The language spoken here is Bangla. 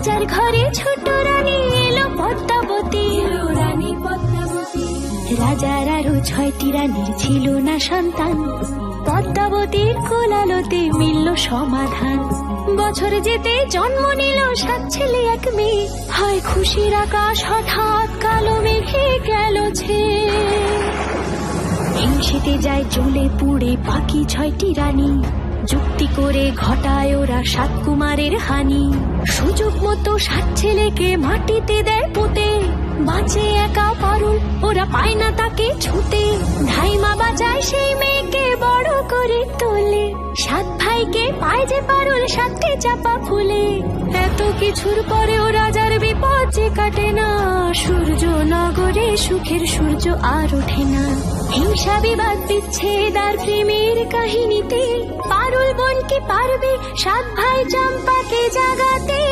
রাজার ঘরে ছোট রানী এলো পদ্মাবতী, রানী পদ্মাবতী। রাজার আরো 6টি রানীর ছিল না সন্তান, পদ্মাবতীর কোলালোতে মিলল সমাধান। বছর যেতে জন্ম নিল 7 ছেলে 1 মেয়ে, হয় খুশির আকাশ হঠাৎ কালো মেঘে গেল ছেয়ে। হিংসেতে যায় জ্বলে পুড়ে বাকি 6টি রানী, যুক্তি করে ঘটায় ওরা 7 কুমারের হানি। সুযোগ মতো 7 ছেলেকে মাটিতে দেয় পুঁতে, বাঁচে একা পারুল, ওরা পায় না তাকে ছুতে। ধাইমা বাঁচায় সেই মেয়েকে বড় করে তোলে, 7 ভাইকে পায় যে পারুল 7টে চাপা ফুলে। এত কিছুর পরেও রাজার বিপদ যে কাটে না, সূর্য নগরে সুখের সূর্য আর ওঠে না। হিংসা বিবাদ বিচ্ছেদ আর প্রেমের কাহিনীতে পারুল বোন কি পারবে 7 ভাই চম্পাকে জাগাতে?